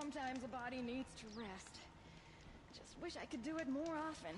Sometimes a body needs to rest. Just wish I could do it more often.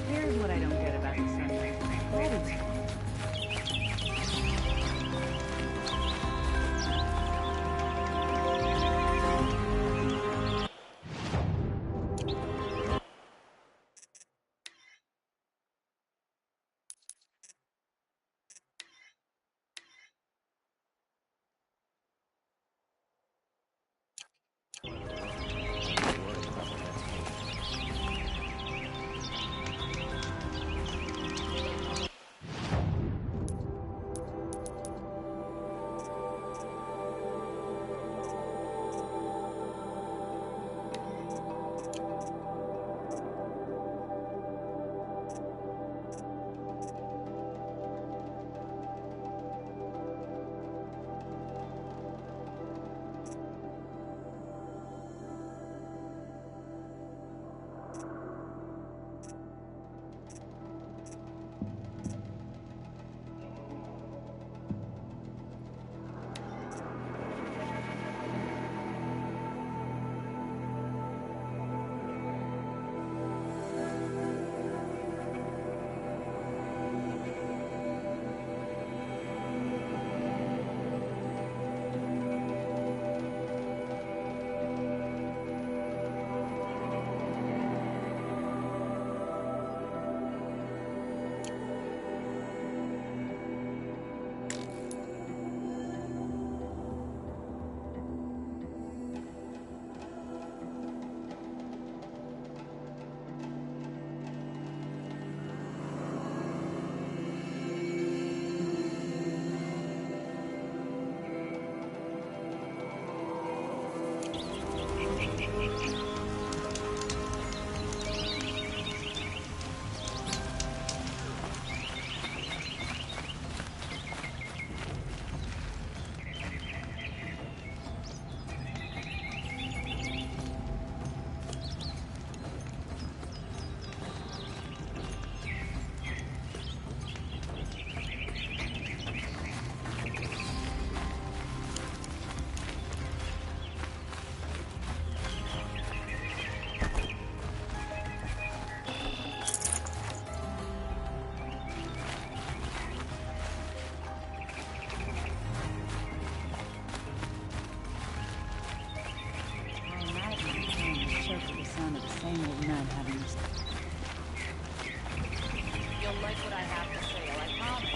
Here's what I don't get about the Sunday. You'll like what I have to say, I promise.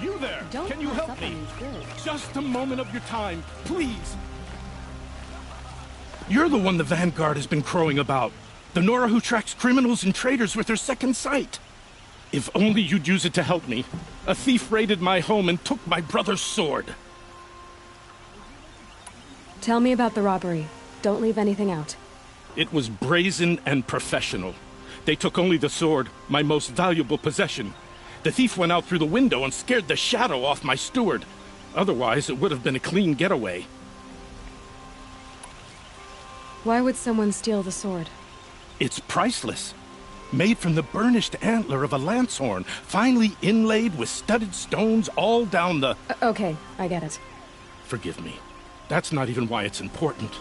You there! Don't Can you pass help up me? on these goods. Just a moment of your time, please! You're the one the Vanguard has been crowing about. The Nora who tracks criminals and traitors with her second sight. If only you'd use it to help me. A thief raided my home and took my brother's sword. Tell me about the robbery. Don't leave anything out. It was brazen and professional. They took only the sword, my most valuable possession. The thief went out through the window and scared the shadow off my steward. Otherwise, it would have been a clean getaway. Why would someone steal the sword? It's priceless. Made from the burnished antler of a lancehorn, finely inlaid with studded stones all down the... Okay, I get it. Forgive me. That's not even why it's important.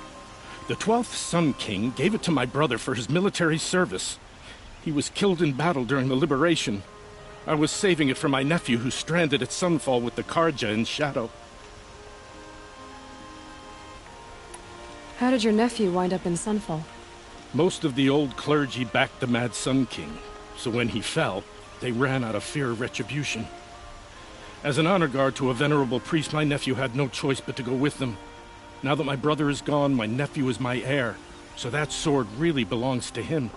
The 12th Sun King gave it to my brother for his military service. He was killed in battle during the liberation. I was saving it for my nephew who's stranded at Sunfall with the Karja in Shadow. How did your nephew wind up in Sunfall? Most of the old clergy backed the Mad Sun King, so when he fell, they ran out of fear of retribution. As an honor guard to a venerable priest, my nephew had no choice but to go with them. Now that my brother is gone, my nephew is my heir, so that sword really belongs to him.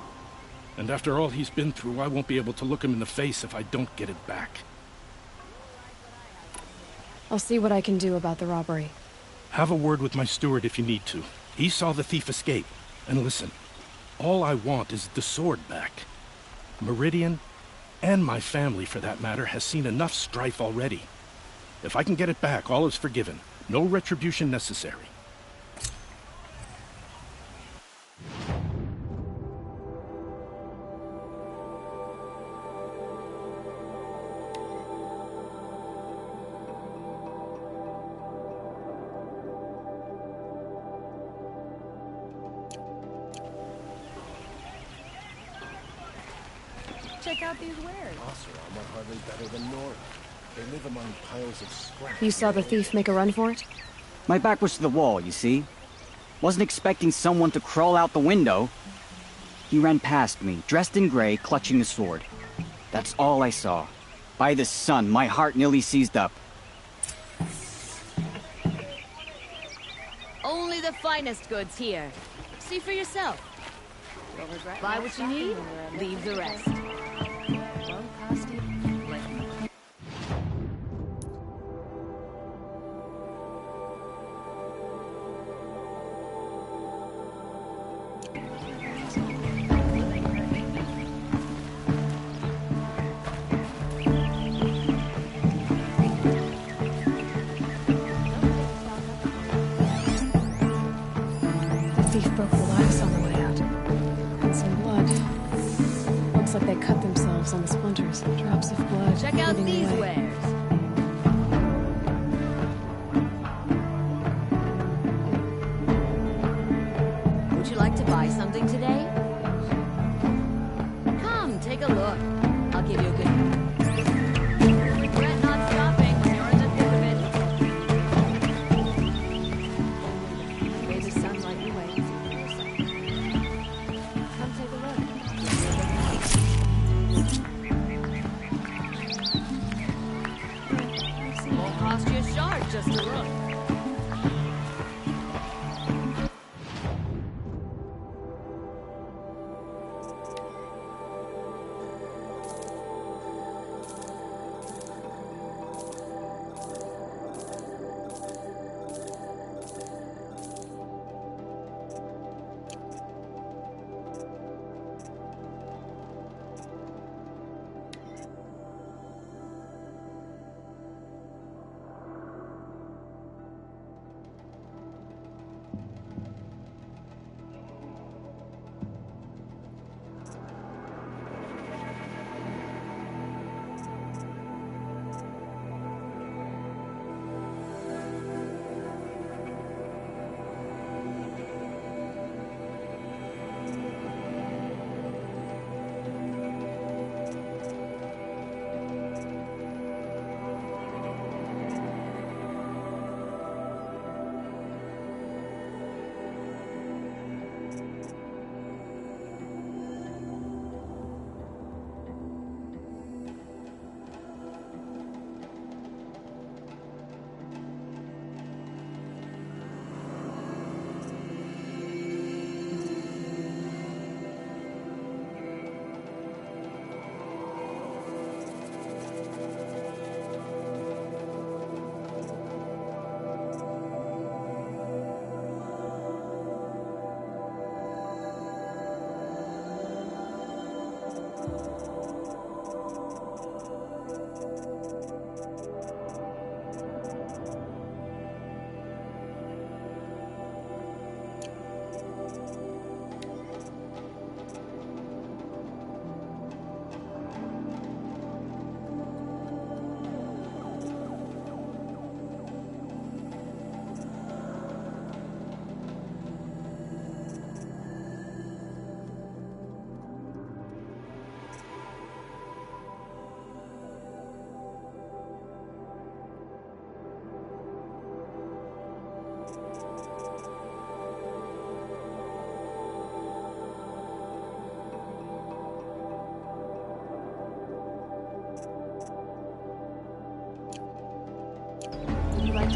And after all he's been through, I won't be able to look him in the face if I don't get it back. I'll see what I can do about the robbery. Have a word with my steward if you need to. He saw the thief escape. And listen, all I want is the sword back. Meridian, and my family for that matter, has seen enough strife already. If I can get it back, all is forgiven. No retribution necessary. Check out these wares. Oseram are hardly better than Nora. They live among piles of scrap. You saw the thief make a run for it? My back was to the wall, you see. Wasn't expecting someone to crawl out the window. He ran past me, dressed in gray, clutching the sword. That's all I saw. By the sun, my heart nearly seized up. Only the finest goods here. See for yourself. Buy what you need, leave the rest. The thief broke the lattice on the way out. And some blood. Looks like they cut themselves on the splinters. Drops of blood. Check out leading these the way. wares. Would you like to buy something today? Come, take a look. I'll give you a good... Regret not stopping when you're in the thick of it. May the sunlight be way. Come take a look. Won't cost you a shard just to look.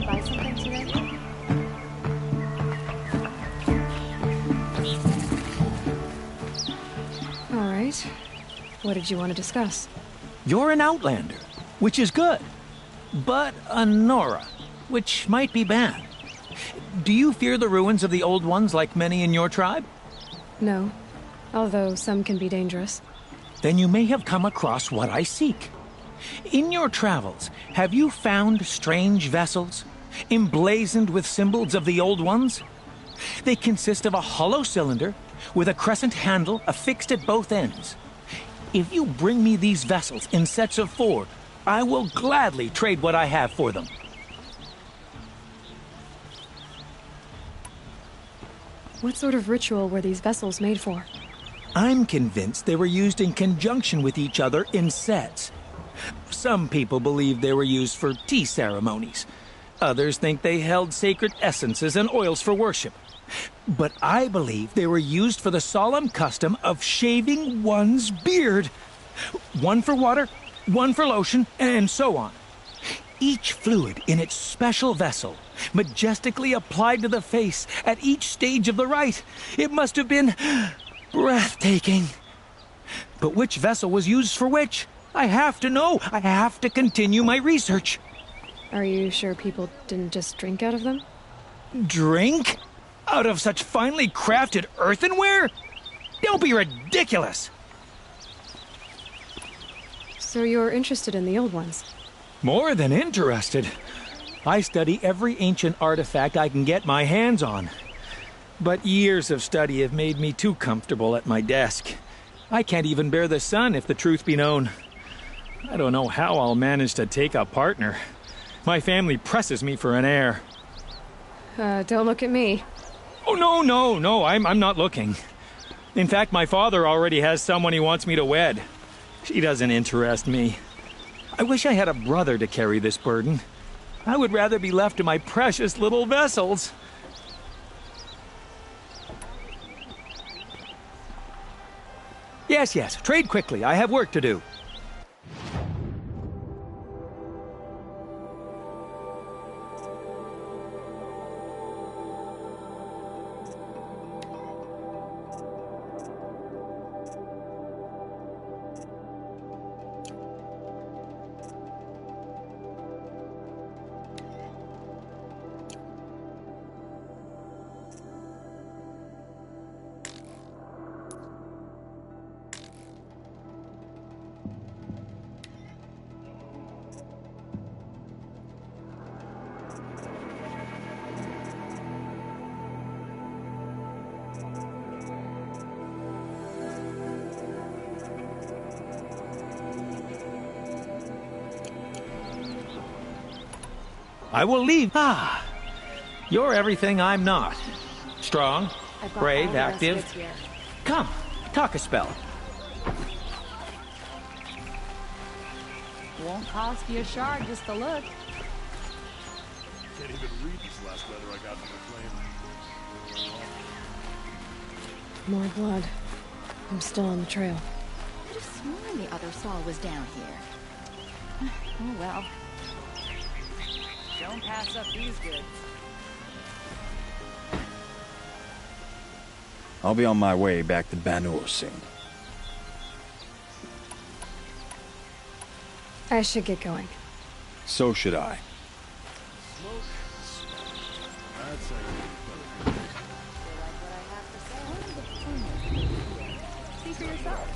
Buy something today? All right. What did you want to discuss? You're an outlander, which is good. But a Nora, which might be bad. Do you fear the ruins of the Old Ones like many in your tribe? No. Although some can be dangerous. Then you may have come across what I seek. In your travels, have you found strange vessels, emblazoned with symbols of the Old Ones? They consist of a hollow cylinder with a crescent handle affixed at both ends. If you bring me these vessels in sets of 4, I will gladly trade what I have for them. What sort of ritual were these vessels made for? I'm convinced they were used in conjunction with each other in sets. Some people believe they were used for tea ceremonies. Others think they held sacred essences and oils for worship. But I believe they were used for the solemn custom of shaving one's beard. One for water, one for lotion, and so on. Each fluid in its special vessel, majestically applied to the face at each stage of the rite. It must have been breathtaking. But which vessel was used for which? I have to know. I have to continue my research. Are you sure people didn't just drink out of them? Drink? Out of such finely crafted earthenware? Don't be ridiculous! So you're interested in the old ones? More than interested. I study every ancient artifact I can get my hands on. But years of study have made me too comfortable at my desk. I can't even bear the sun, if the truth be known. I don't know how I'll manage to take a partner. My family presses me for an heir. Don't look at me. Oh, no, I'm not looking. In fact, my father already has someone he wants me to wed. She doesn't interest me. I wish I had a brother to carry this burden. I would rather be left to my precious little vessels. Yes, trade quickly. I have work to do. I will leave. You're everything I'm not. Strong, brave, active. Come, talk a spell. Won't cost you a shard just to look. Can't even read this last letter I got from the flame. More blood. I'm still on the trail. I could have sworn the other Saul was down here. Oh well. Don't pass up these goods. I'll be on my way back to Banur soon. I should get going. So should I. See for yourself.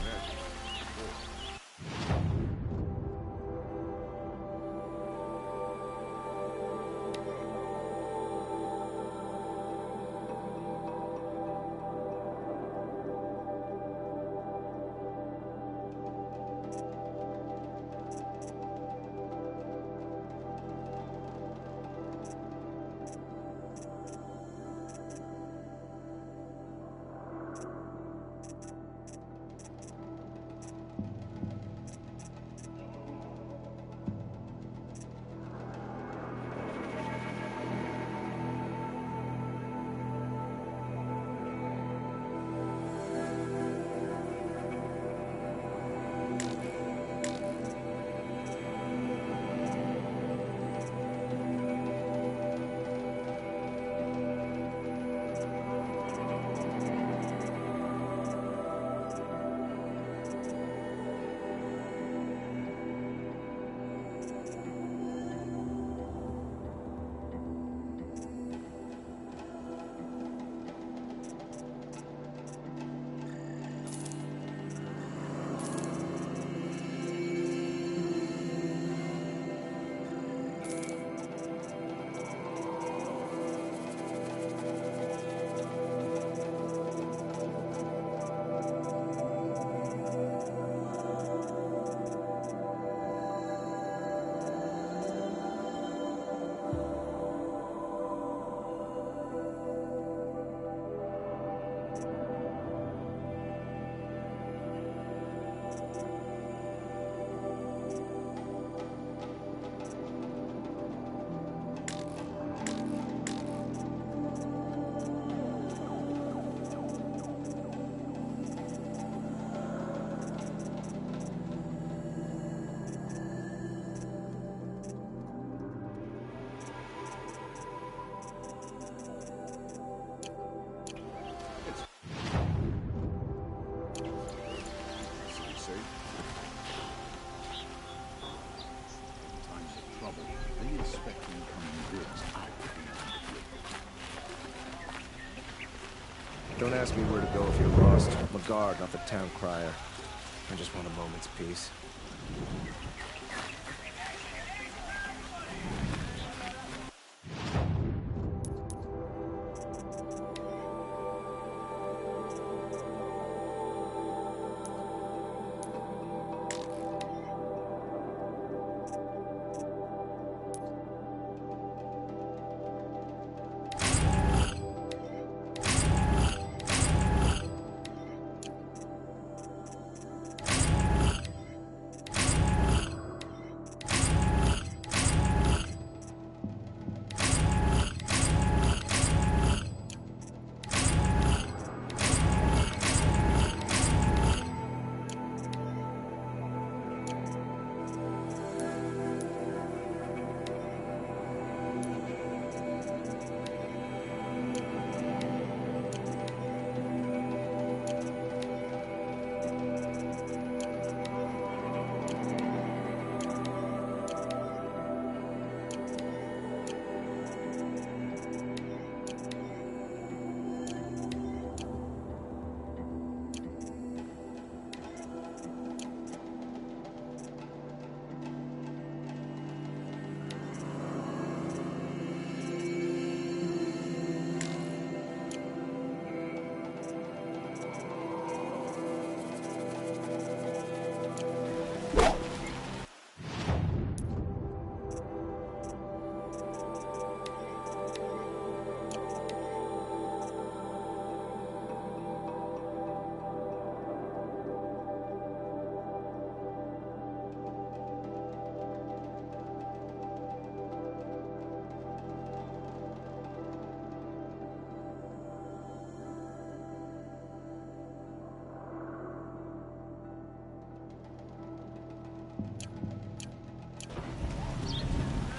see? Times of trouble, they inspect incoming goods out beyond. Don't ask me where to go if you're lost. I'm a guard, not the town crier. I just want a moment's peace.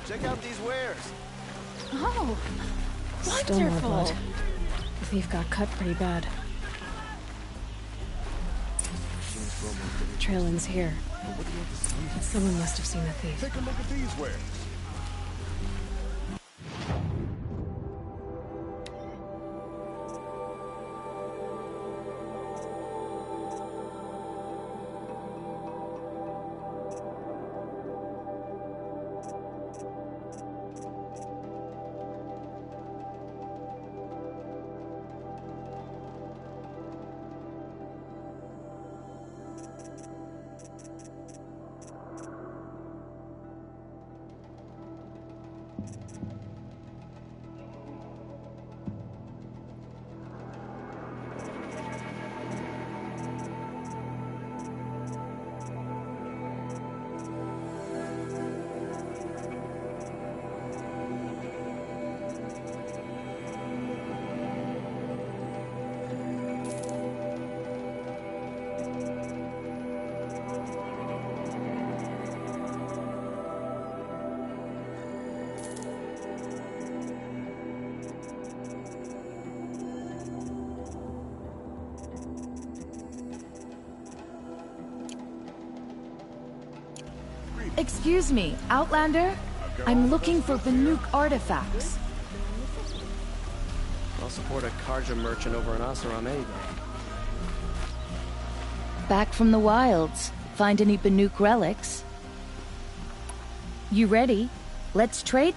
Check out these wares. Oh, still more blood. The thief got cut pretty bad. Trail ends here. Someone must have seen the thief. Take a look at these wares. Excuse me, Outlander? I'm looking for Banuk artifacts. I'll support a Karja merchant over in Asaram any day. Back from the wilds. Find any Banuk relics? You ready? Let's trade?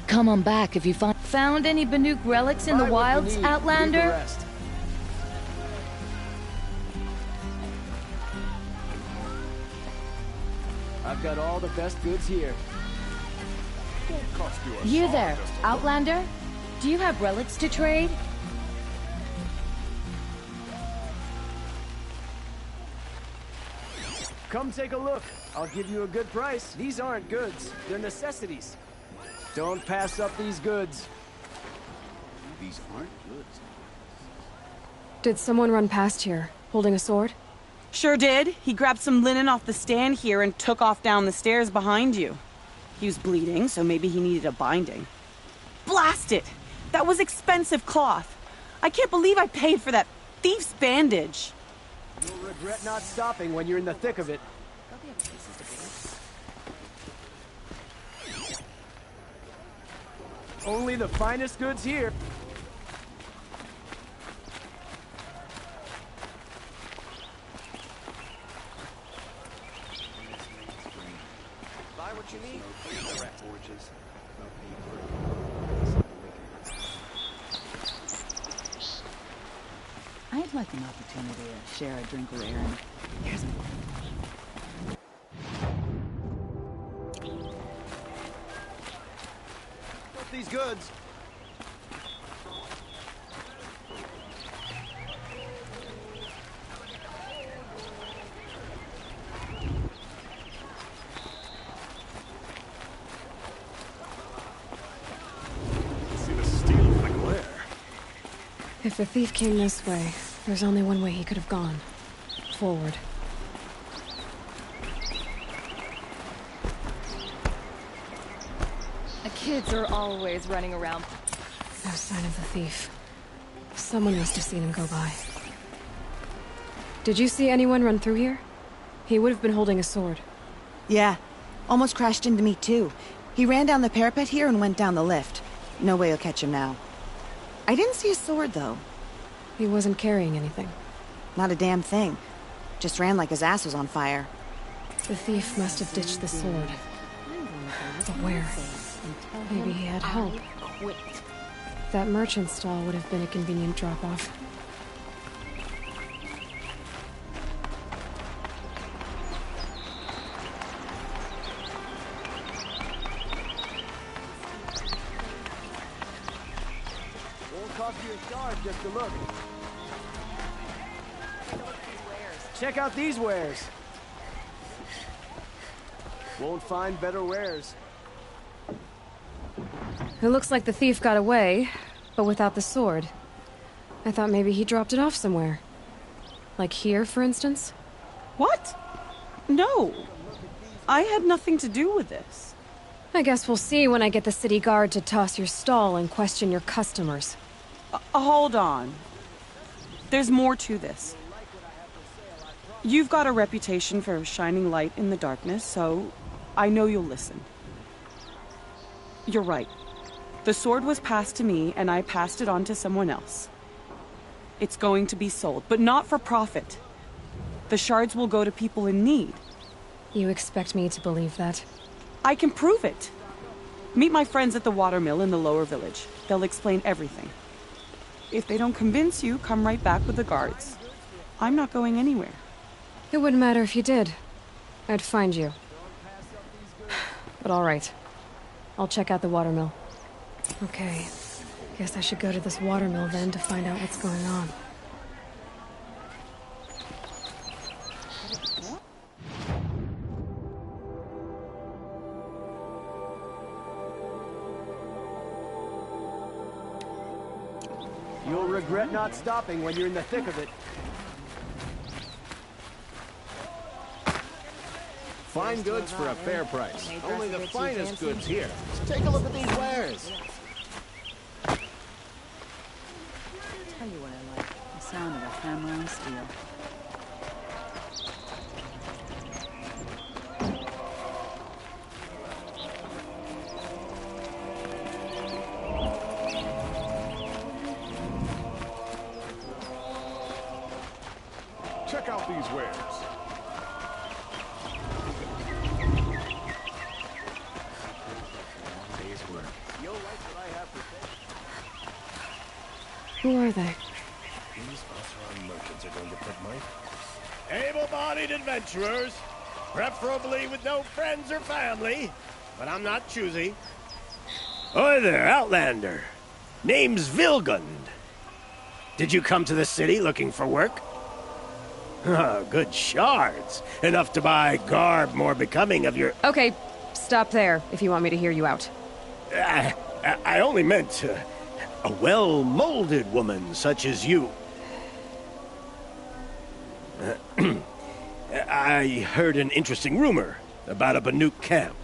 Come on back if you found any Banuk relics in the wilds, Outlander? I've got all the best goods here. You there, Outlander? Do you have relics to trade? Come take a look. I'll give you a good price. These aren't goods. They're necessities. Don't pass up these goods. These aren't goods. Did someone run past here, holding a sword? Sure did. He grabbed some linen off the stand here and took off down the stairs behind you. He was bleeding, so maybe he needed a binding. Blast it! That was expensive cloth. I can't believe I paid for that thief's bandage. You'll regret not stopping when you're in the thick of it. Only the finest goods here. Buy what you need. I'd like an opportunity to share a drink with Aaron. Here's a... These goods. See the steel like where? If the thief came this way, there's only one way he could have gone. Forward. The kids are always running around. No sign of the thief. Someone must have seen him go by. Did you see anyone run through here? He would have been holding a sword. Yeah. Almost crashed into me, too. He ran down the parapet here and went down the lift. No way you'll catch him now. I didn't see a sword, though. He wasn't carrying anything. Not a damn thing. Just ran like his ass was on fire. The thief must have ditched the sword. But where? Maybe he had help. That merchant stall would have been a convenient drop-off. Won't cost you a shard just to look. Check out these wares. Won't find better wares. It looks like the thief got away, but without the sword. I thought maybe he dropped it off somewhere. Like here, for instance? What? No. I had nothing to do with this. I guess we'll see when I get the city guard to toss your stall and question your customers. Hold on. There's more to this. You've got a reputation for shining light in the darkness, so I know you'll listen. You're right. The sword was passed to me, and I passed it on to someone else. It's going to be sold, but not for profit. The shards will go to people in need. You expect me to believe that? I can prove it. Meet my friends at the watermill in the lower village. They'll explain everything. If they don't convince you, come right back with the guards. I'm not going anywhere. It wouldn't matter if you did. I'd find you. But all right. I'll check out the watermill. Okay. Guess I should go to this watermill then to find out what's going on. You'll regret not stopping when you're in the thick of it. Fine goods for a fair price. Only the finest goods here. Take a look at these wares. Tell you what I like. The sound of a hammer on steel. Check out these wares. Who are they? These Osran merchants are going to put my... Able-bodied adventurers, preferably with no friends or family, but I'm not choosy. Oi there, Outlander. Name's Vilgund. Did you come to the city looking for work? Oh, good shards. Enough to buy garb more becoming of your... Okay, stop there if you want me to hear you out. I only meant a well-molded woman such as you. I heard an interesting rumor about a Banuk camp.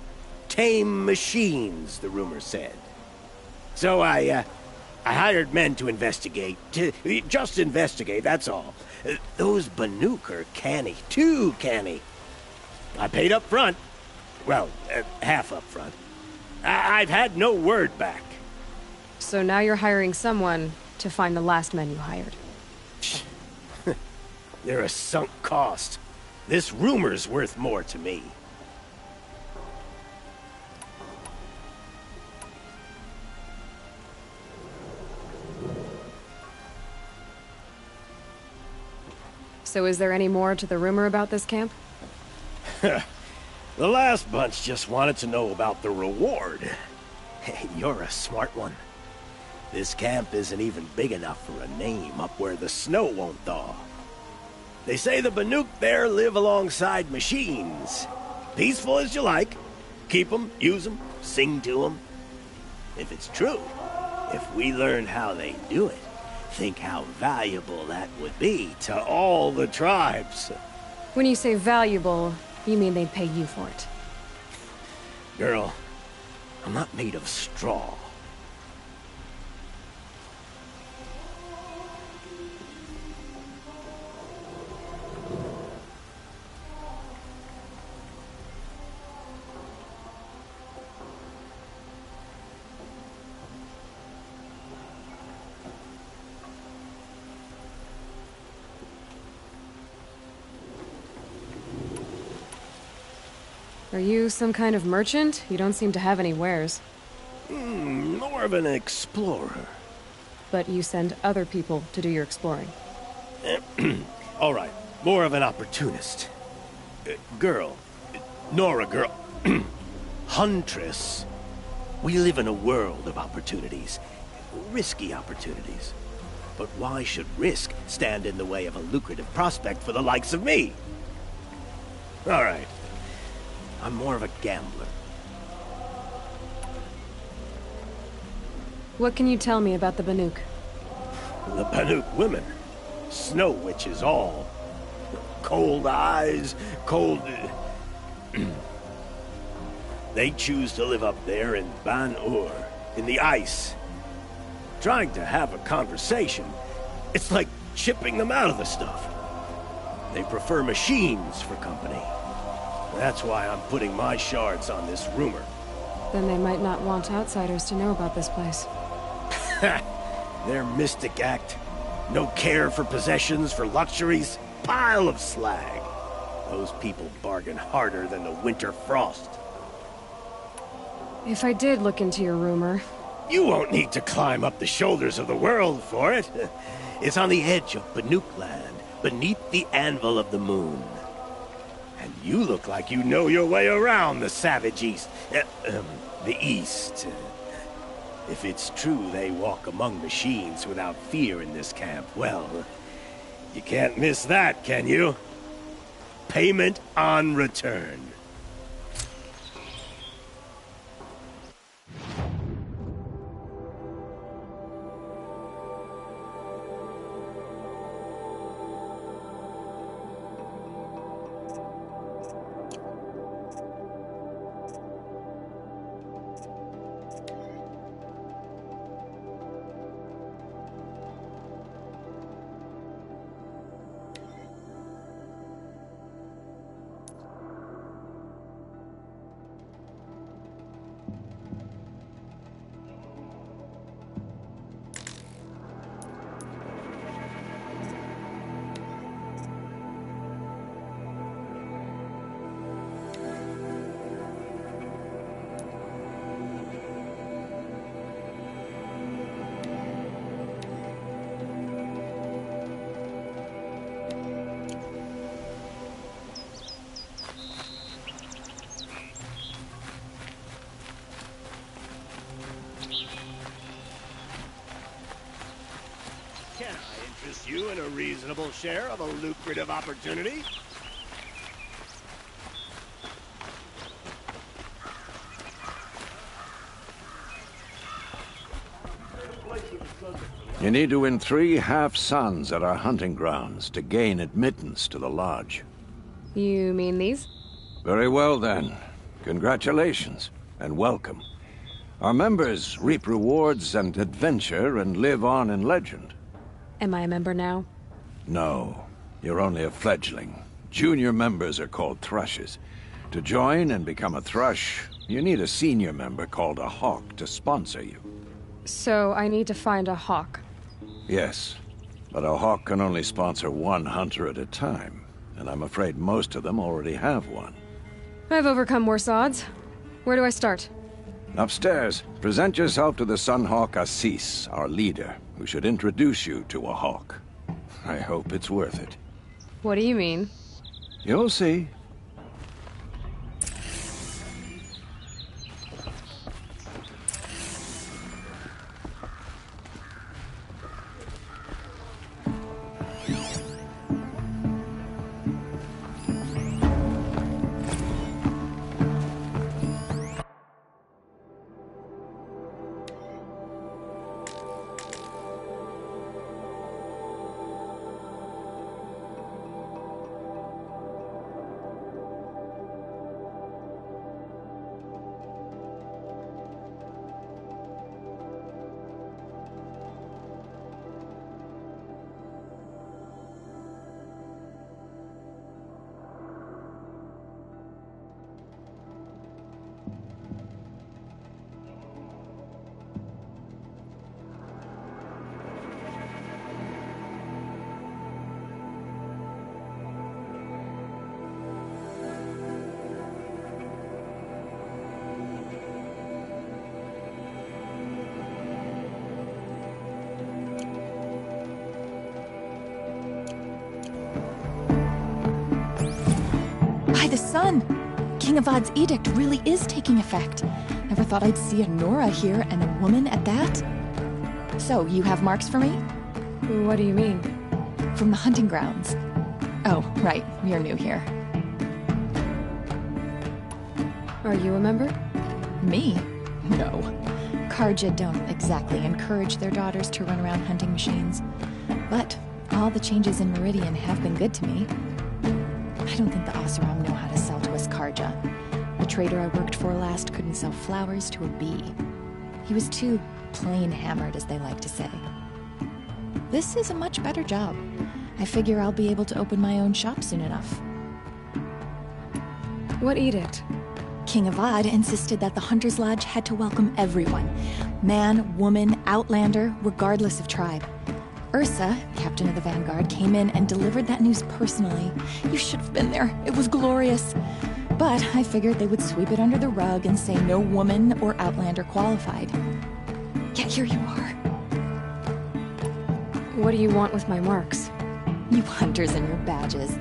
Tame machines, the rumor said. So I hired men to investigate. Just investigate, that's all. Those Banuk are canny. Too canny. I paid up front. Well, half up front. I've had no word back. So now you're hiring someone to find the last men you hired. They're a sunk cost. This rumor's worth more to me. So is there any more to the rumor about this camp? The last bunch just wanted to know about the reward. Hey, you're a smart one. This camp isn't even big enough for a name up where the snow won't thaw. They say the Banuk there live alongside machines. Peaceful as you like. Keep them, use them, sing to them. If it's true, if we learn how they do it, think how valuable that would be to all the tribes. When you say valuable, you mean they'd pay you for it. Girl, I'm not made of straw. Are you some kind of merchant? You don't seem to have any wares. More of an explorer. But you send other people to do your exploring. All right, more of an opportunist. Girl. Nora, girl. Huntress. We live in a world of opportunities. Risky opportunities. But why should risk stand in the way of a lucrative prospect for the likes of me? All right. I'm more of a gambler. What can you tell me about the Banuk? The Banuk women. Snow witches all. Cold eyes, cold... They choose to live up there in Ban-Ur, in the ice. Trying to have a conversation, it's like chipping them out of the stuff. They prefer machines for company. That's why I'm putting my shards on this rumor. Then they might not want outsiders to know about this place. Their mystic act. No care for possessions, for luxuries. Pile of slag. Those people bargain harder than the winter frost. If I did look into your rumor... You won't need to climb up the shoulders of the world for it. It's on the edge of Banuk land, beneath the anvil of the moon. And you look like you know your way around the savage east. The east. If it's true they walk among machines without fear in this camp, well, you can't miss that, can you? Payment on return. Can I interest you in a reasonable share of a lucrative opportunity? You need to win 3 half-suns at our hunting grounds to gain admittance to the lodge. You mean these? Very well, then. Congratulations, and welcome. Our members reap rewards and adventure and live on in legend. Am I a member now? No, you're only a fledgling. Junior members are called thrushes. To join and become a thrush, you need a senior member called a hawk to sponsor you. So I need to find a hawk. Yes, but a hawk can only sponsor one hunter at a time, and I'm afraid most of them already have one. I've overcome worse odds. Where do I start? Upstairs, present yourself to the Sunhawk Assis, our leader, who should introduce you to a hawk. I hope it's worth it. What do you mean? You'll see. By the sun! King Avad's edict really is taking effect. Never thought I'd see a Nora here, and a woman at that. So, you have marks for me? What do you mean? From the hunting grounds. Oh, right, you're new here. Are you a member? Me? No. Karja don't exactly encourage their daughters to run around hunting machines. But all the changes in Meridian have been good to me. I don't think the Oseram know how to sell to us Karja. The trader I worked for last couldn't sell flowers to a bee. He was too plain hammered, as they like to say. This is a much better job. I figure I'll be able to open my own shop soon enough. What edict? King Avad insisted that the Hunter's Lodge had to welcome everyone. Man, woman, outlander, regardless of tribe. Ursa, captain of the Vanguard, came in and delivered that news personally. You should have been there. It was glorious. But I figured they would sweep it under the rug and say no woman or outlander qualified. Yet here you are. What do you want with my marks? You hunters and your badges.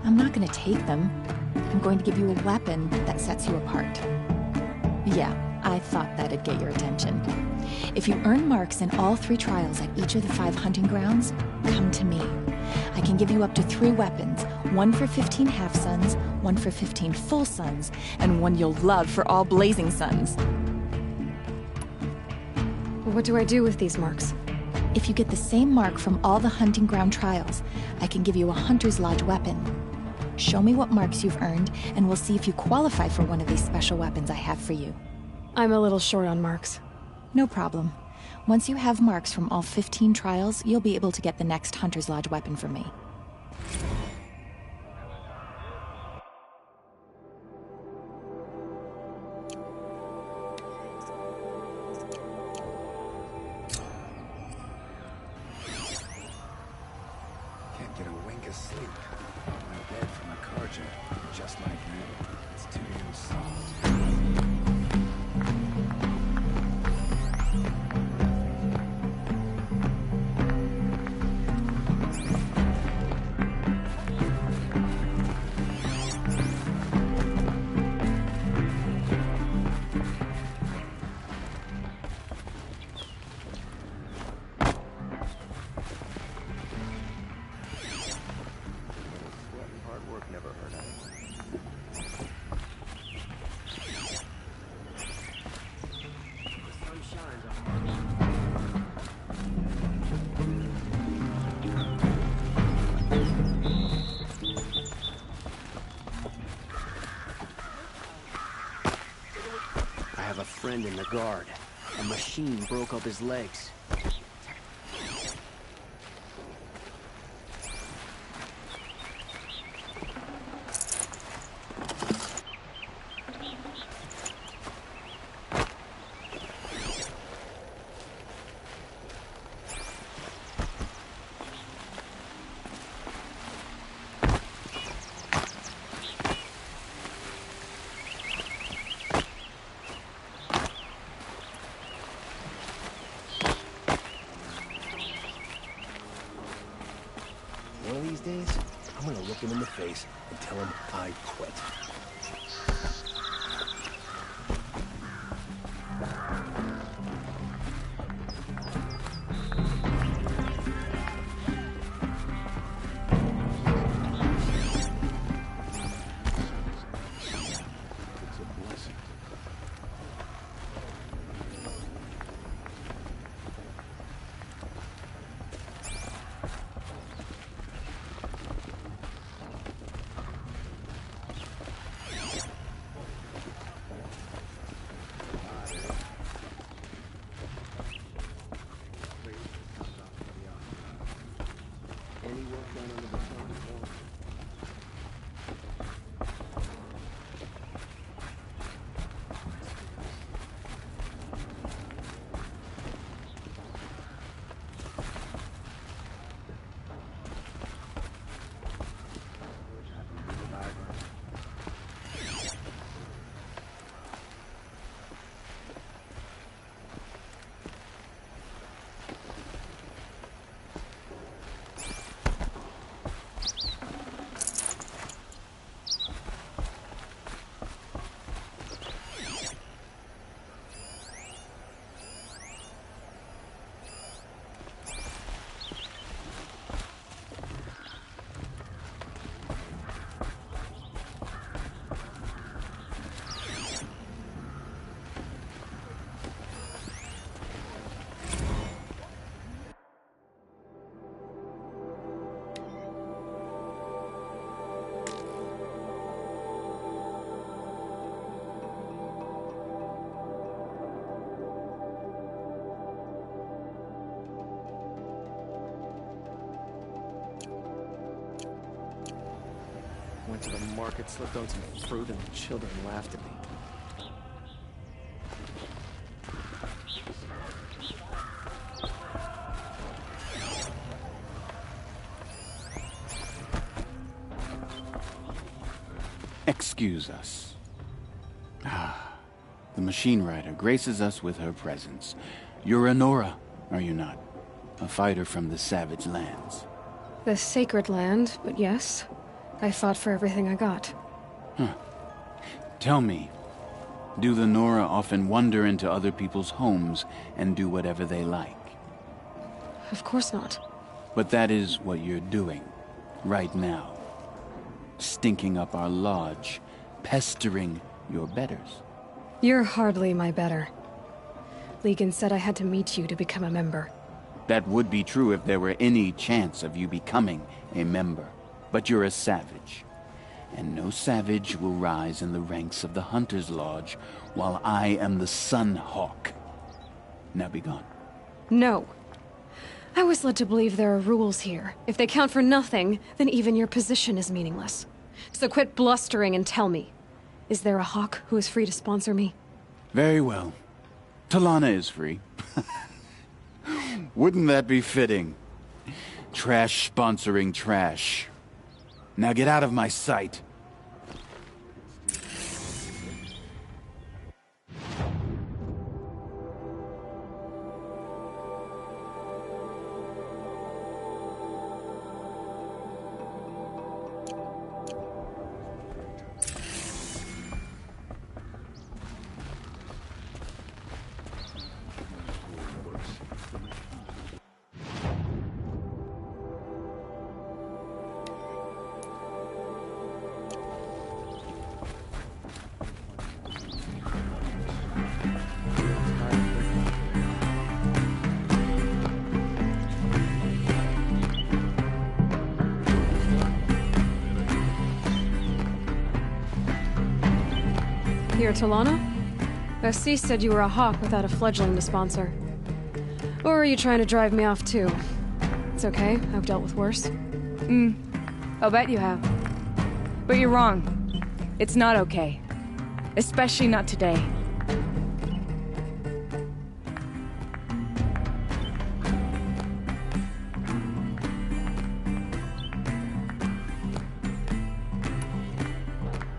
I'm not going to take them. I'm going to give you a weapon that sets you apart. Yeah, I thought that'd get your attention. If you earn marks in all 3 trials at each of the 5 hunting grounds, come to me. I can give you up to 3 weapons, one for 15 half-suns, one for 15 full suns, and one you'll love for all blazing suns. What do I do with these marks? If you get the same mark from all the hunting ground trials, I can give you a Hunter's Lodge weapon. Show me what marks you've earned, and we'll see if you qualify for one of these special weapons I have for you. I'm a little short on marks. No problem. Once you have marks from all 15 trials, you'll be able to get the next Hunter's Lodge weapon from me. Can't get a wink of sleep. My bed from a Karja, just like you. It's too soft. have a friend in the guard. A machine broke up his legs. One of these days, I'm gonna look him in the face and tell him I quit. Went to the market, slipped on some fruit, and the children laughed at me. Excuse us. The machine rider graces us with her presence. You're a Nora, are you not? A fighter from the savage lands. The sacred land, but yes. I fought for everything I got. Huh. Tell me, do the Nora often wander into other people's homes and do whatever they like? Of course not. But that is what you're doing, right now. Stinking up our lodge, pestering your betters. You're hardly my better. Legan said I had to meet you to become a member. That would be true if there were any chance of you becoming a member. But you're a savage. And no savage will rise in the ranks of the Hunter's Lodge while I am the Sun Hawk. Now be gone. No. I was led to believe there are rules here. If they count for nothing, then even your position is meaningless. So quit blustering and tell me. Is there a hawk who is free to sponsor me? Very well. Talana is free. Wouldn't that be fitting? Trash sponsoring trash. Now get out of my sight. Here, Talana? Assis said you were a hawk without a fledgling to sponsor. Or are you trying to drive me off too? It's okay, I've dealt with worse. I'll bet you have. But you're wrong. It's not okay. Especially not today.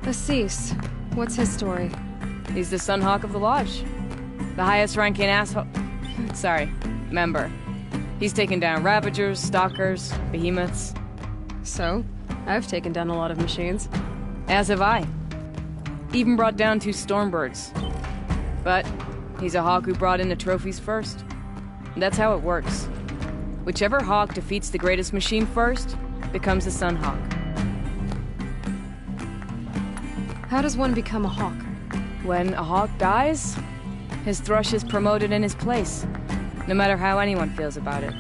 Assis, what's his story? He's the Sunhawk of the Lodge. The highest ranking asshole... Sorry, member. He's taken down Ravagers, Stalkers, Behemoths. So? I've taken down a lot of machines. As have I. Even brought down 2 Stormbirds. But he's a hawk who brought in the trophies first. And that's how it works. Whichever hawk defeats the greatest machine first becomes the Sunhawk. How does one become a hawk? When a hawk dies, his thrush is promoted in his place, no matter how anyone feels about it.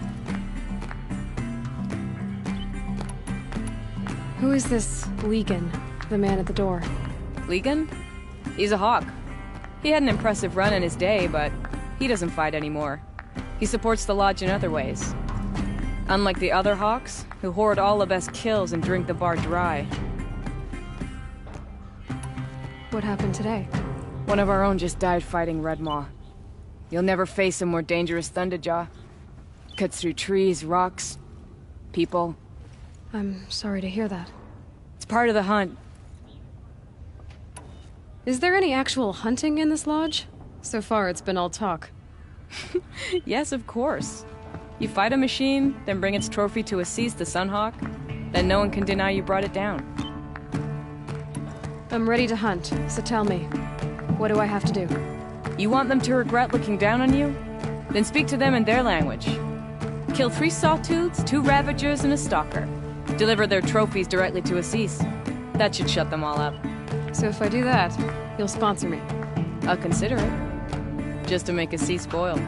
Who is this Legan, the man at the door? Legan? He's a hawk. He had an impressive run in his day, but he doesn't fight anymore. He supports the Lodge in other ways. Unlike the other hawks, who hoard all of us kills and drink the bar dry. What happened today? One of our own just died fighting Redmaw. You'll never face a more dangerous Thunderjaw. Cuts through trees, rocks, people. I'm sorry to hear that. It's part of the hunt. Is there any actual hunting in this lodge? So far, it's been all talk. Yes, of course. You fight a machine, then bring its trophy to Assis the Sunhawk, then no one can deny you brought it down. I'm ready to hunt, so tell me, what do I have to do? You want them to regret looking down on you? Then speak to them in their language. Kill 3 Sawtooths, 2 Ravagers, and a Stalker. Deliver their trophies directly to Assis. That should shut them all up. So if I do that, you'll sponsor me? I'll consider it. Just to make Assis spoiled.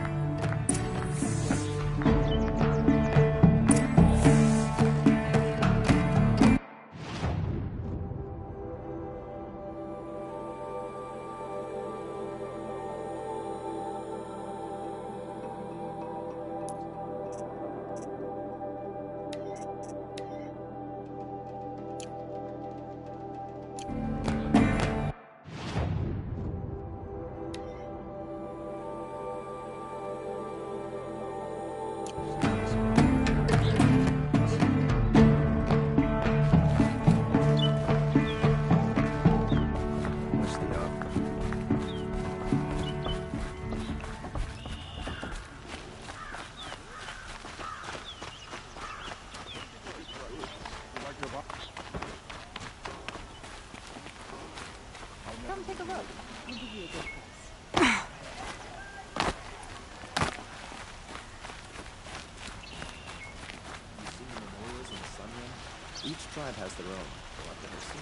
Come take a look. We'll give you a good price. You see the memorials in the Sun Rim? Each tribe has their own. Go up there and see.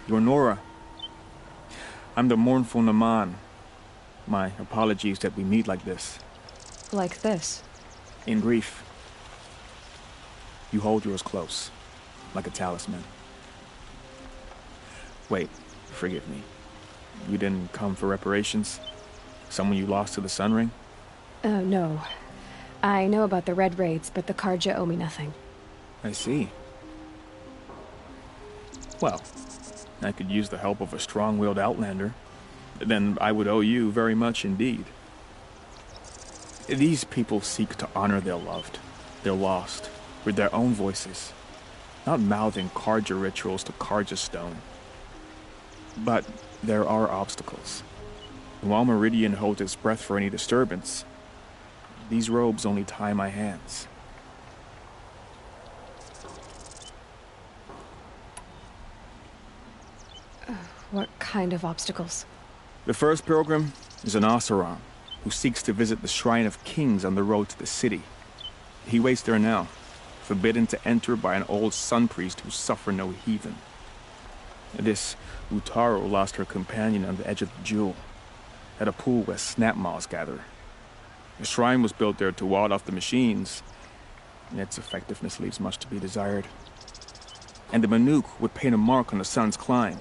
You're Nora. I'm the mournful Naman. My apologies that we meet like this. Like this? In grief. You hold yours close, like a talisman. Wait, forgive me. You didn't come for reparations? Someone you lost to the Sun Ring? No. I know about the Red Raids, but the Karja owe me nothing. I see. Well, I could use the help of a strong-willed outlander. Then I would owe you very much indeed. These people seek to honor their loved, their lost, with their own voices, not mouthing Karja rituals to Karja stone. But there are obstacles. While Meridian holds its breath for any disturbance, these robes only tie my hands. What kind of obstacles? The first pilgrim is an Oseram, who seeks to visit the Shrine of Kings on the road to the city. He waits there now, forbidden to enter by an old sun priest who suffer no heathen. This Utaro lost her companion on the edge of the jewel, at a pool where snap moths gather. A shrine was built there to ward off the machines, and its effectiveness leaves much to be desired. And the Manuk would paint a mark on the sun's climb,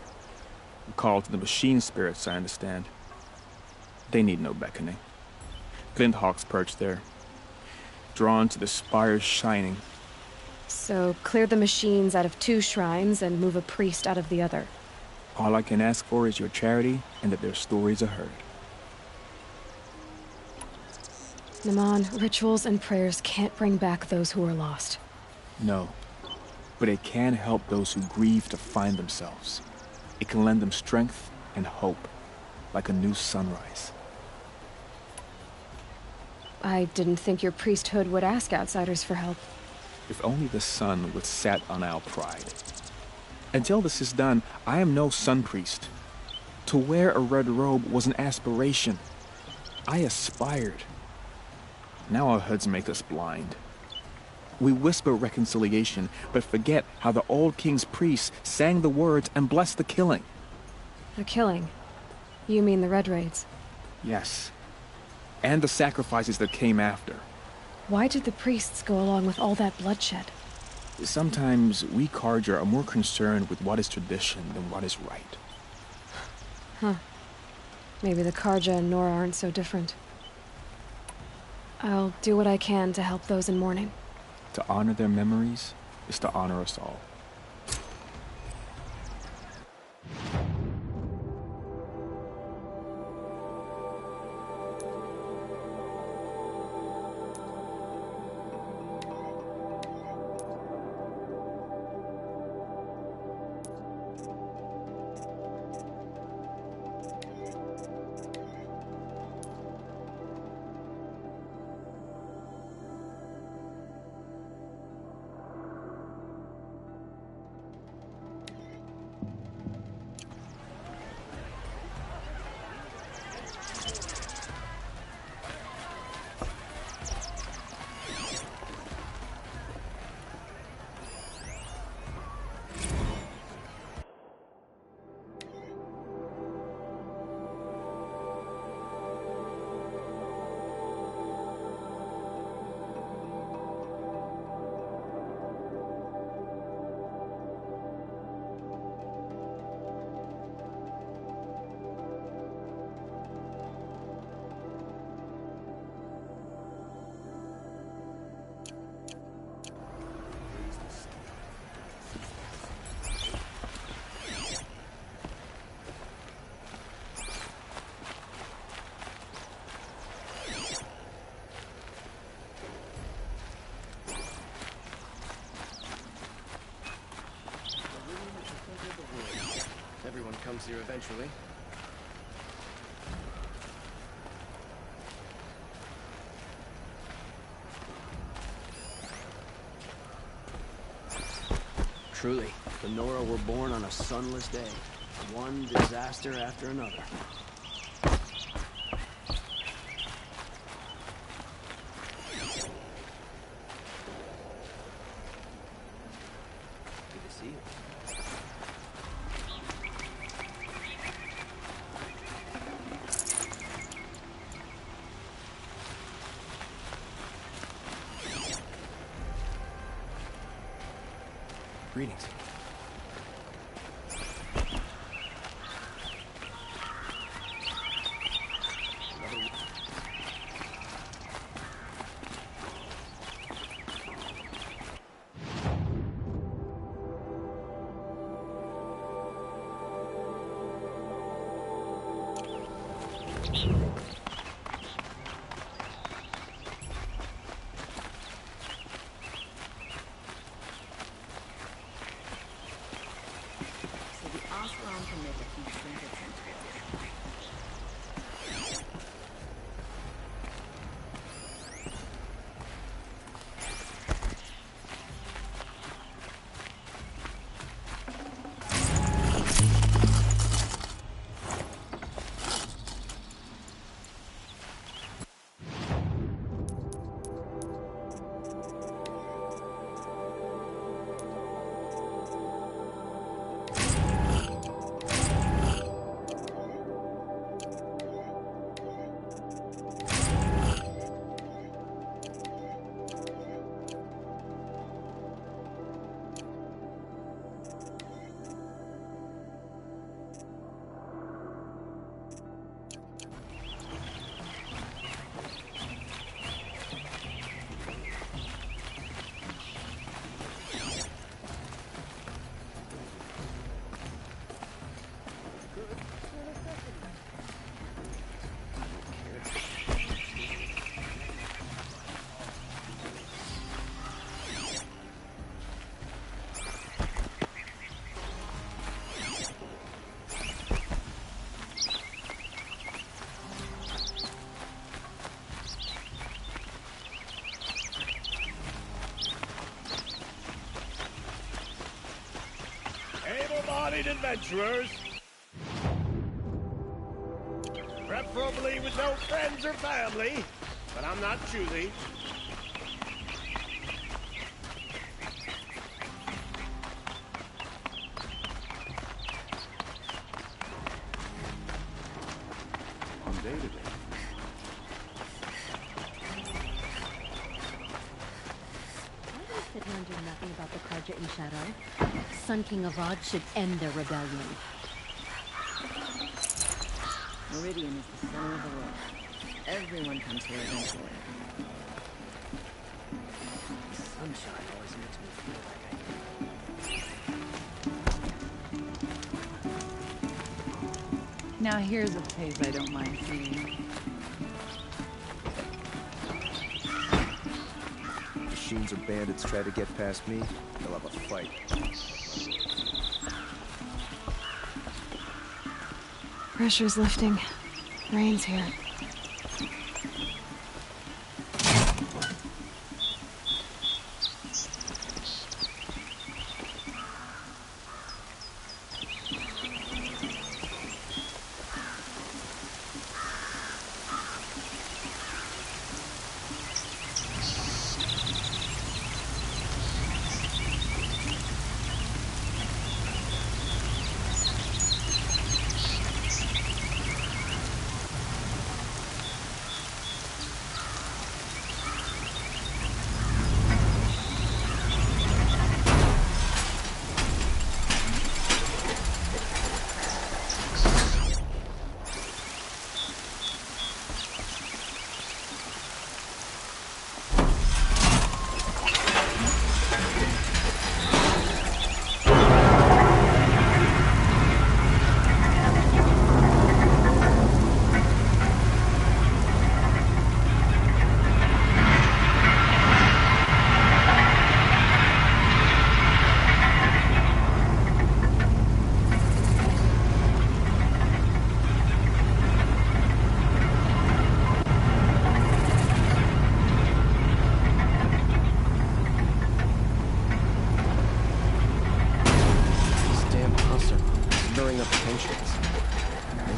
a call to the machine spirits, I understand. They need no beckoning. Glint hawks perch there, drawn to the spire's shining. So, clear the machines out of 2 shrines and move a priest out of the other. All I can ask for is your charity and that their stories are heard. Naman, rituals and prayers can't bring back those who are lost. No, but it can help those who grieve to find themselves. It can lend them strength and hope, like a new sunrise. I didn't think your priesthood would ask outsiders for help. If only the sun would set on our pride. Until this is done, I am no sun priest. To wear a red robe was an aspiration. I aspired. Now our hoods make us blind. We whisper reconciliation, but forget how the old king's priests sang the words and blessed the killing. The killing? You mean the Red Raids? Yes. And the sacrifices that came after. Why did the priests go along with all that bloodshed? Sometimes we Karja are more concerned with what is tradition than what is right. Huh. Maybe the Karja and Nora aren't so different. I'll do what I can to help those in mourning. To honor their memories is to honor us all. Everyone comes here eventually. Truly, the Nora were born on a sunless day. One disaster after another. Good to see you. Greetings. able-bodied adventurers. Preferably with no friends or family, but I'm not choosy. On day to day. Why do you sit here and do nothing about the Karja in Shadow? Sun King Avad should end their rebellion. Meridian is the center of the world. Everyone comes here eventually. Sunshine always makes me feel like I... Now here's a place I don't mind seeing. Machines or bandits try to get past me, they'll have a fight. Pressure's lifting. Rain's here.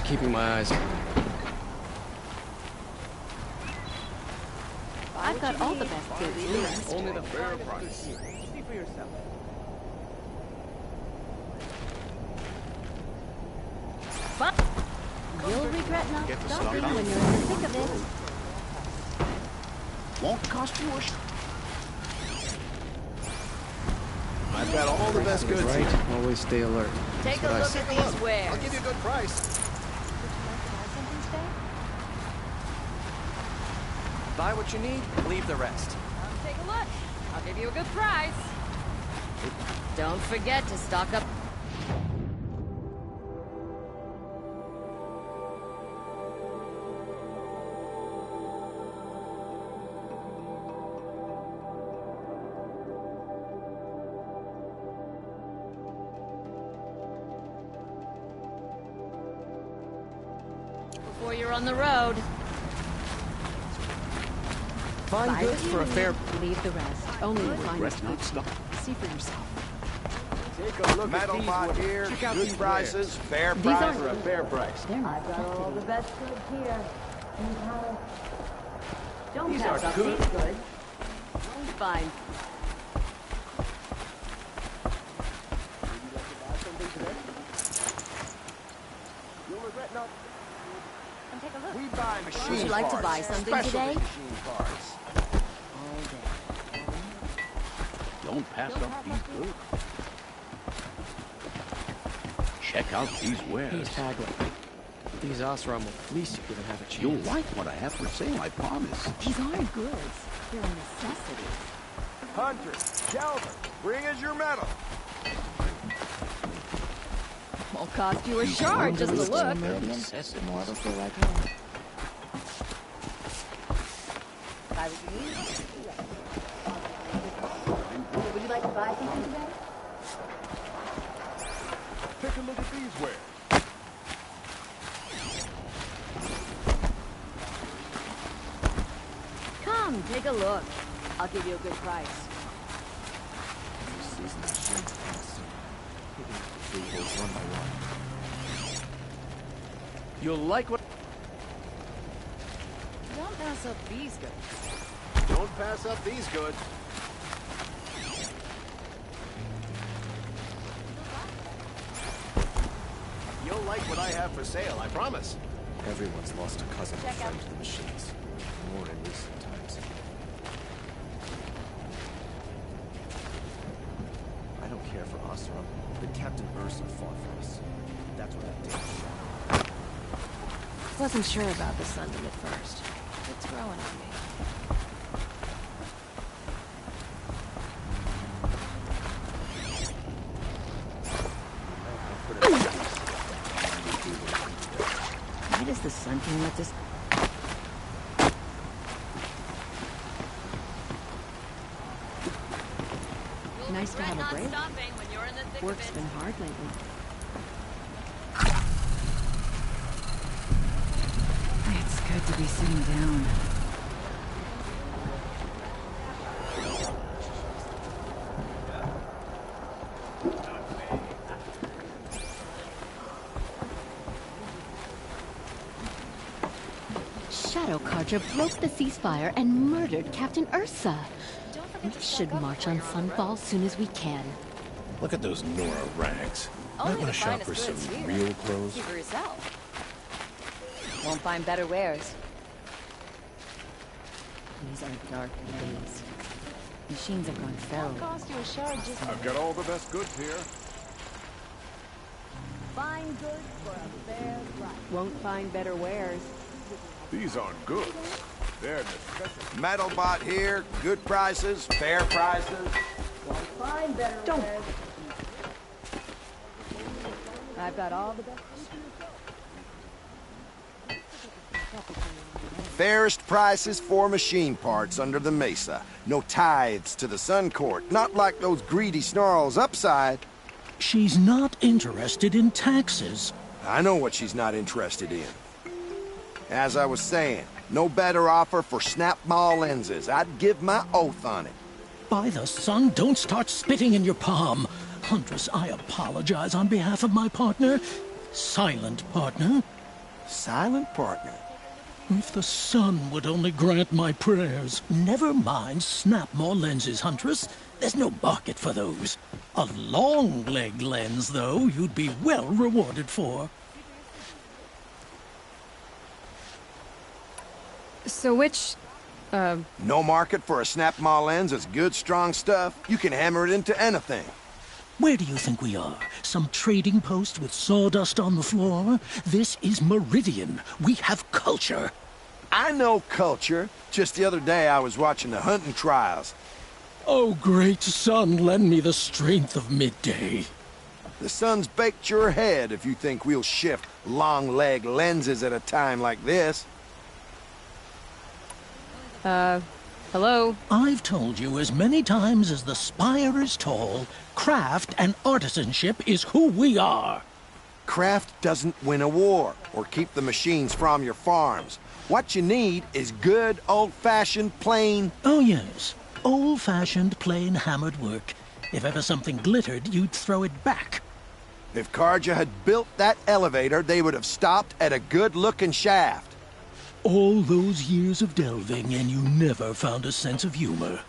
Keeping my eyes on. I've got all the best goods. Only the fair price. See for yourself. But you'll regret not stopping when you're in the thick of it. Won't cost you a I've got all the best goods. Right. Always stay alert. Take a look at these wares. I'll give you a good price. Buy what you need, leave the rest. Take a look. I'll give you a good price. Don't forget to stock up. Before you're on the road. Find Buy goods what for you a fair... need, leave the rest. Only the finest not goods. stuff. See for yourself. Take a look at these ones. Here, good prices, fair These price aren't for a fair price. They're not I've got all the best goods here. Don't These pass are up good. these goods. Fine. You'll regret not. Come take a look. We buy machine Would you like to parts, buy something specialty today? machine parts. All day. Don't pass up these goods. Check out these wares. He's haggling. These Osram will fleece you if you even have a chance. You'll like what I have for sale, I promise. These aren't goods. They're a necessity. Hunter, Delver, bring us your metal. Won't cost you a shard just to look. Mortal feel like hell. Buy what you need. Would you like to buy something today? Take a look at these wares. Come, take a look. I'll give you a good price. One by one. You'll like what... Don't pass up these goods. Don't pass up these goods. You'll like what I have for sale, I promise. Everyone's lost a cousin or friend to the machines. More in recent times. I don't care for Oseram, but Captain Ursa fought for us. That's what I did. Wasn't sure about the Sundom at first. It's growing on me. Why does the Sun King let this... Nice to have a break. Work's been hard lately. It's good to be sitting down. Shadow Carja broke the ceasefire and murdered Captain Ursa. We should march on Sunfall soon as we can. Look at those Nora rags. Might want to shop for some real clothes. Keep for yourself. Won't find better wares. These are dark days. Machines have gone feral. Cost you a shard just I've got all the best goods here. Fine goods for a fair price. Won't find better wares. These aren't goods. They're necessities. Metalbot here, good prices, fair prices. Won't find better wares. I've got all the best. Fairest prices for machine parts under the mesa. No tithes to the Sun Court, not like those greedy snarls upside. She's not interested in taxes. I know what she's not interested in. As I was saying, no better offer for snap-maw lenses. I'd give my oath on it. By the sun, don't start spitting in your palm. Huntress, I apologize on behalf of my partner. Silent partner. Silent partner? If the sun would only grant my prayers. Never mind snap-maw lenses, Huntress. There's no market for those. A long-leg lens, though, you'd be well rewarded for. So which, No market for a snap-maw lens is good, strong stuff. You can hammer it into anything. Where do you think we are? Some trading post with sawdust on the floor? This is Meridian. We have culture. I know culture. Just the other day I was watching the hunting trials. Oh, great sun, lend me the strength of midday. The sun's baked your head if you think we'll shift long-leg lenses at a time like this. Hello? I've told you as many times as the spire is tall, craft and artisanship is who we are. Craft doesn't win a war or keep the machines from your farms. What you need is good, old-fashioned, plain... Oh, yes. Old-fashioned, plain hammered work. If ever something glittered, you'd throw it back. If Carja had built that elevator, they would have stopped at a good-looking shaft. All those years of delving, and you never found a sense of humor.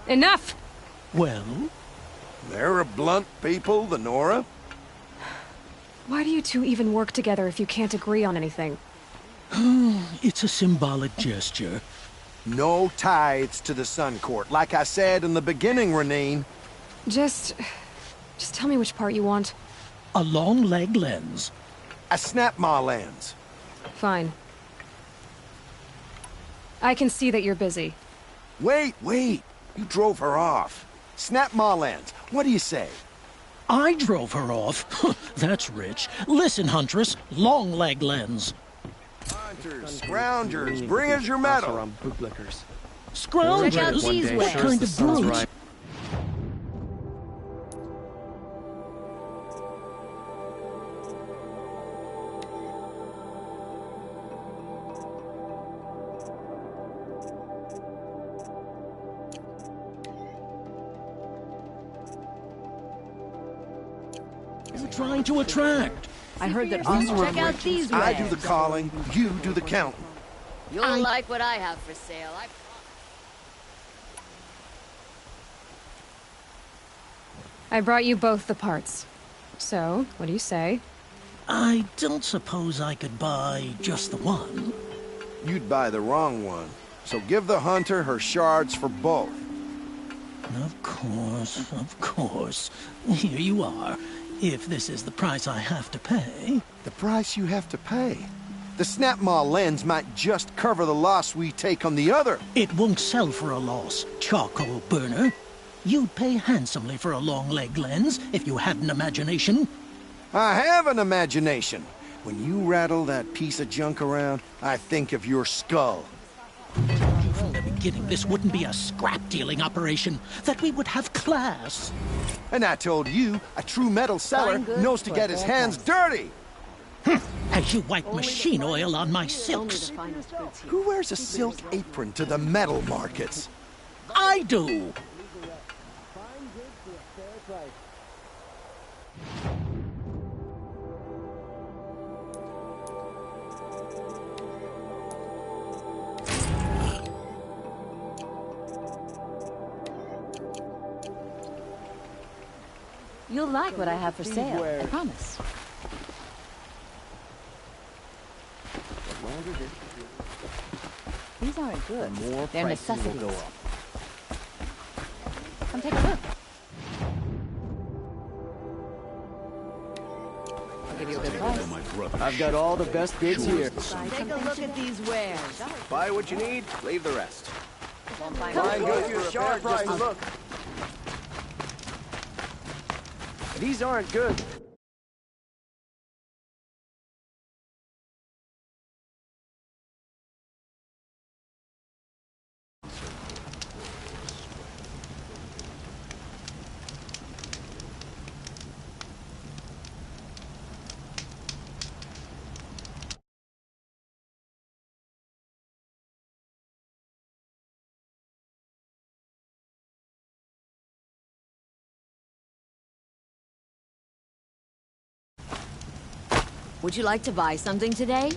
Enough! Well? They're a blunt people, the Nora. Why do you two even work together if you can't agree on anything? It's a symbolic gesture. No tithes to the Sun Court, like I said in the beginning, Renine. Just tell me which part you want. A long-leg lens. A snap-maw lens. Fine. I can see that you're busy. Wait! You drove her off. Snap-maw lens, what do you say? I drove her off? That's rich. Listen, Huntress, long-leg lens. Hunters, scroungers, bring us your metal. Scroungers? Check out these What kind of brute? you're trying to attract? I heard that check out these wares. I do the calling, you do the counting. You'll like what I have for sale. I brought you both the parts. So, what do you say? I don't suppose I could buy just the one. You'd buy the wrong one. So give the hunter her shards for both. Of course. Here you are. If this is the price I have to pay. The price you have to pay? The Snapmaw lens might just cover the loss we take on the other. It won't sell for a loss, charcoal burner. You'd pay handsomely for a long leg lens if you had an imagination. I have an imagination. When you rattle that piece of junk around, I think of your skull. I told you from the beginning this wouldn't be a scrap-dealing operation, that we would have class. And I told you, a true metal seller knows to get his hands dirty. As you wipe machine oil on my silks. Who wears a silk apron to the metal markets? I do. You'll like what I have for sale, I promise. These aren't good. They're necessities. Come take a look. I'll give you a good price. I've got all the best bids here. Take a look at these wares. Buy what you need, leave the rest. Fine goods for a fair price. Look. These aren't good. Would you like to buy something today?